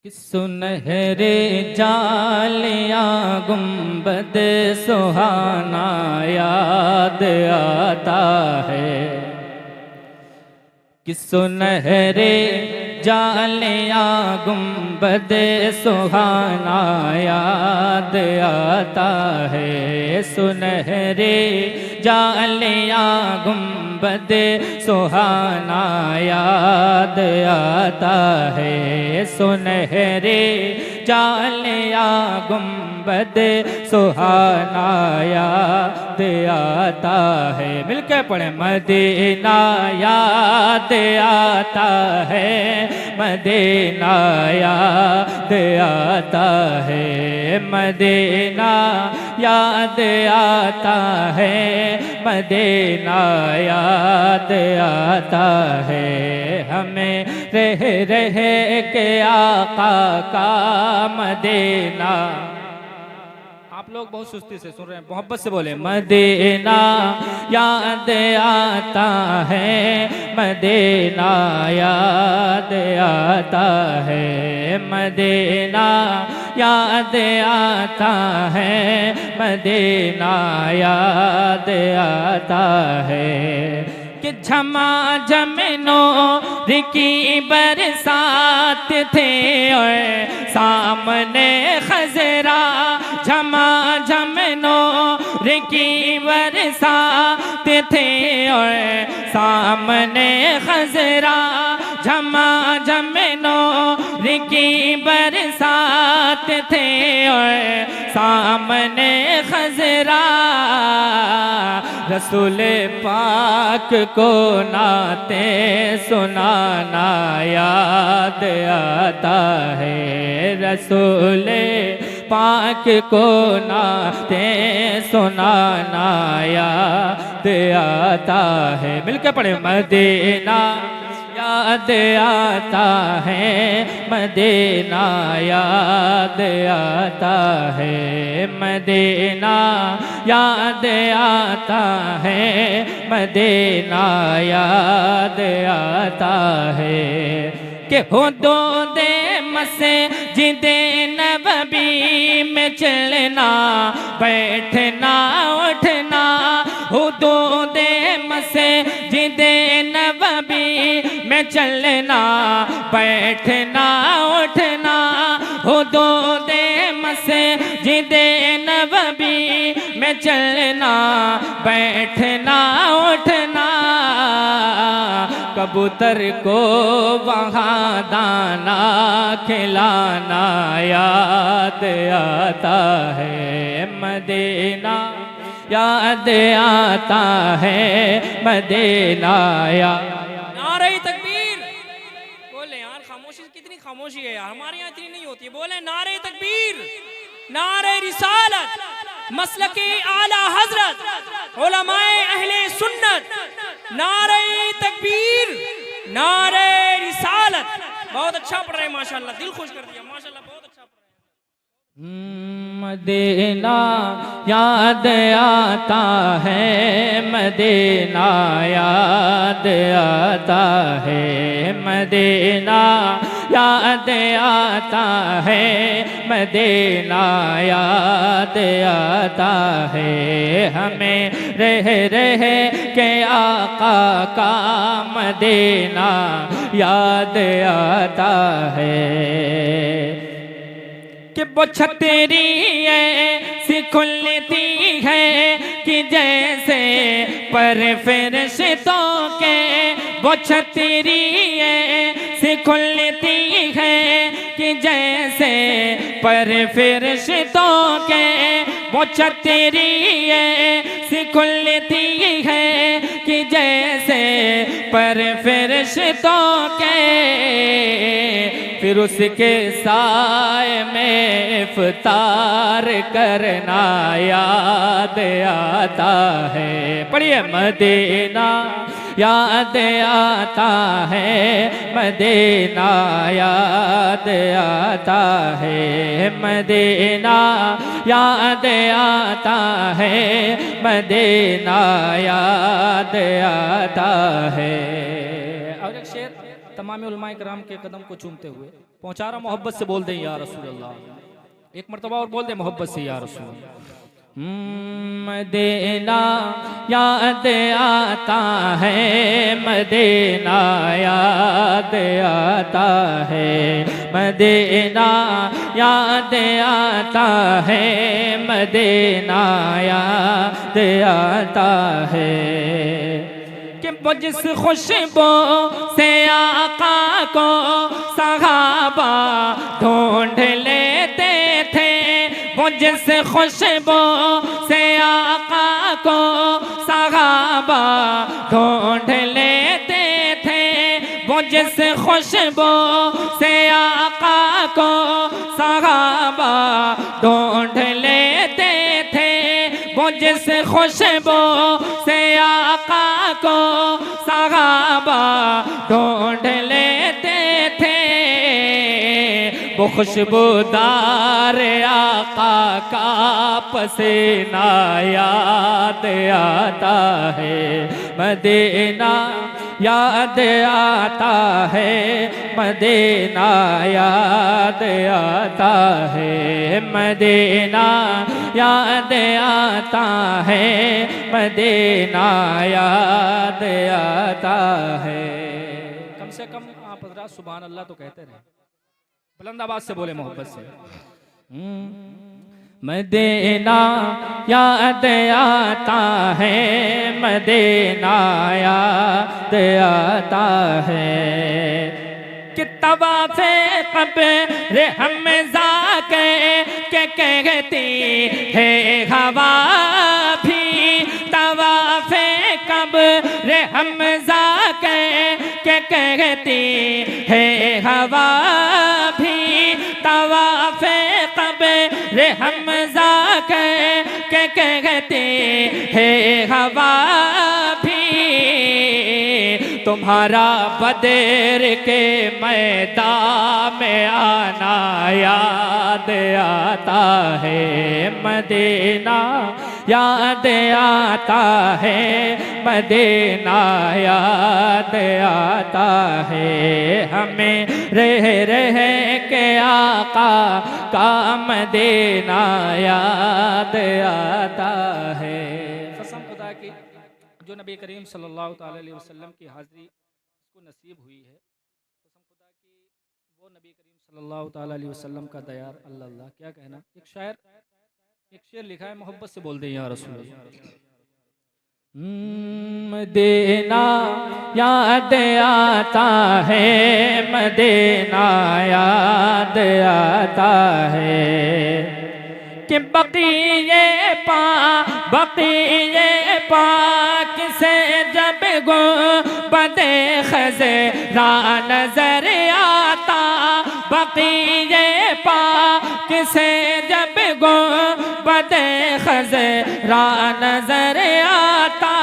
कि सुनहरे जालिया गुंबद सुहाना याद आता है। कि सुनहरे जालिया गुंबद सुहाना याद आता है। सुनहरे जालिया गुंबद सुहाना याद आता है। सुनहरे जालिया गुंबद सुहाना याद आता है। मिलके पढ़े मदीना याद आता है। मदीना याद आता है। मदीना याद आता है। मदीना याद आता है। हमें रह रह के आका का मदीना। आप लोग बहुत सुस्ती से सुन रहे हैं, मोहब्बत से बोले। मदीना याद आता है। मदीना याद आता है। मदीना याद आता है। मदीना याद आता है। कि झमाझम नूर की बरसात थे और सामने खजरा। झमाझम नूर की बरसात थे और सामने खजरा। झमाझम नूर की बरसात थे और सामने खजरा। रसूल पाक को नाते सुनाना याद आता है। रसूल पाक को नाते सुनाना याद आता है। मिलके पढ़े मदीना याद आता है। मदीना याद आता है। मदीना याद आता है। मदीना याद आता है। कि हुदूद मस्जिदे नबवी में चलना बैठना उठना। हुदूद मस्जिदे नबवी में चलना बैठना उठना। हुदूद मस्जिदे नबवी में चलना बैठना उठना। कबूतर को वहाँ दाना खिलाना याद आता है। मदीना याद आता है। मदीना याद। नारे तकबीर बोले यार। खामोशी कितनी खामोशी है यार, हमारे यहाँ इतनी नहीं होती है। बोले नारे तकबीर, नारे रिसालत, मसलके आला हजरत, उलमाए अहले सुन्नत। नारे तकबीर, नारे रिसालत। बहुत अच्छा पढ़ रहे हैं माशाल्लाह, दिल खुश कर दिया माशाल्लाह, बहुत अच्छा पढ़ रहे हैं। मदीना याद आता है। मदीना याद आता है। मदीना याद आता है। मदीना याद आता है। हमें रह रह के आका का मदीना याद आता है। कि वो छतरी ऐसी खुलती है कि जैसे पर फरिश्तों के। वो छतरी ऐसी खुलती है कि जैसे पर फरिश्तों के। वो छतरी ऐसी खुलती है कि जैसे पर फरिश्तों के। फिर उसके साए में इफ्तार करना याद आता है। पढ़िए मदीना याद आता है। मदीना याद आता है। मदीना याद आता है। मदीना याद आता है। और एक शेर तमाम उलमाए कराम के कदम को चूमते हुए पहुंचा रहा, मोहब्बत से बोल दें या रसूल अल्लाह। एक मरतबा और बोल दें मोहब्बत से या रसूल अल्लाह। मदीना याद आता है, मदीना याद आता है, मदीना याद आता है, मदीना याद आता है। कि वो जिस खुशबू से आका को सहाबा ढूंढ लेते थे, वो जिस खुशबू से आका को सहाबा ढूंढ लेते थे, वो जिस खुशबू से आका को सहाबा ढूंढ लेते थे, वो जिस खुशबू से आका को सहाबा ढूंढ लेते थे, वो खुशबूदार आका का पसीना याद आता है, मदीना याद आता है, मदीना याद आता है, मदीना याद आता है, मदीना याद आता है। कम से कम आप हज़रात सुभान अल्लाह तो कहते रहे, बुलंद आवाज से बोले मोहब्बत से। मदीना याद आता है, मदीना याद आता है। कि तवाफ़े क़ब्र हमज़ा के कहती है हवा भी, तवाफ़े क़ब्र हमज़ा के कहती है हवा भी, तवाफ़े क़ब्र हमज़ा के कहते है हवा भी। तुम्हारा बदर के मैदान में आना याद आता है, मदीना याद आता है, मदीना याद आता है। हमें रह के आका का मदीना याद आता है। कसम खुदा की जो नबी करीम सल्लल्लाहु अलैहि वसल्लम की हाज़िरी उसको नसीब हुई है, कसम खुदा की वो नबी करीम सल्लल्लाहु अलैहि वसल्लम का दयार अल्लाह। क्या कहना, एक शेर लिखा है, मोहब्बत से बोल दें या रसूल अल्लाह। मदीना याद आता है, मदीना याद आता है। कि बक़िए पाक से जब गुंबदे ख़ज़रा नज़र आता, बक़िए पाक से जब गुंबदे ख़ज़रा नज़र आता,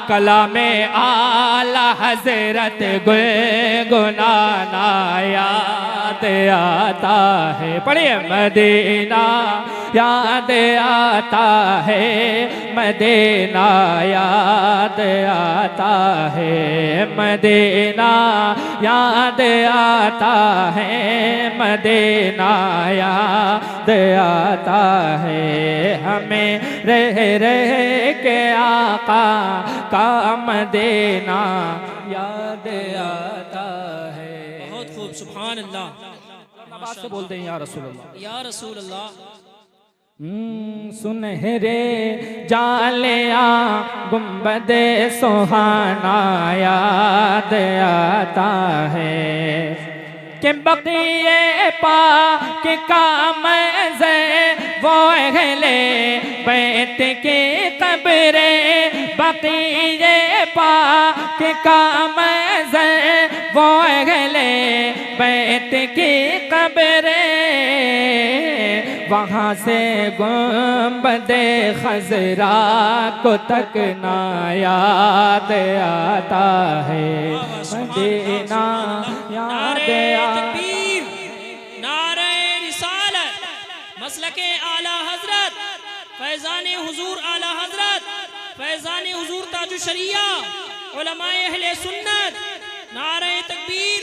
कलामे आला हज़रत गुनगुनाना याद आता है। पढ़िए, मदीना याद आता है, मदीना याद आता है, मदीना याद आता है, मदीना याद आता है। हमें रह के आका का मदीना याद आता है। बहुत खूब, सुभान अल्लाह। बात से बोल दें या रसूल अल्लाह, या रसूल अल्लाह। सुनहरे जालिया गुंबदे सुहाना याद आता है। कि बक़िए पाक का मज़े वो अहले बैत की क़ब्रे, बक़िए पाक का मज़े वो अहले बैत की क़ब्रे, वहाँ से गुंबदे ख़ज़रा को तकना याद आता है, मदीना याद तकबीर, नारे रिसालत, मसलके आला हज़रत फैज़ान हुज़ूर आला हज़रत फैज़ान हुज़ूर ताजुश शरिया, उलमाए अहले सुन्नत नारे तकबीर,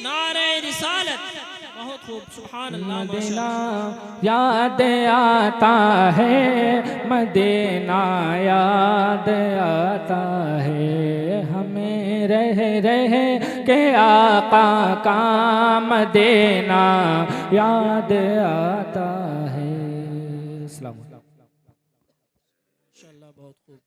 नारे रिसालत। बहुत खूब, सुभान अल्लाह, मदीना याद आता है, मदीना याद आता है, हमें रह रह के आका का मदीना याद आता है। अस्सलाम वालेकुम। माशाअल्लाह, बहुत खूब।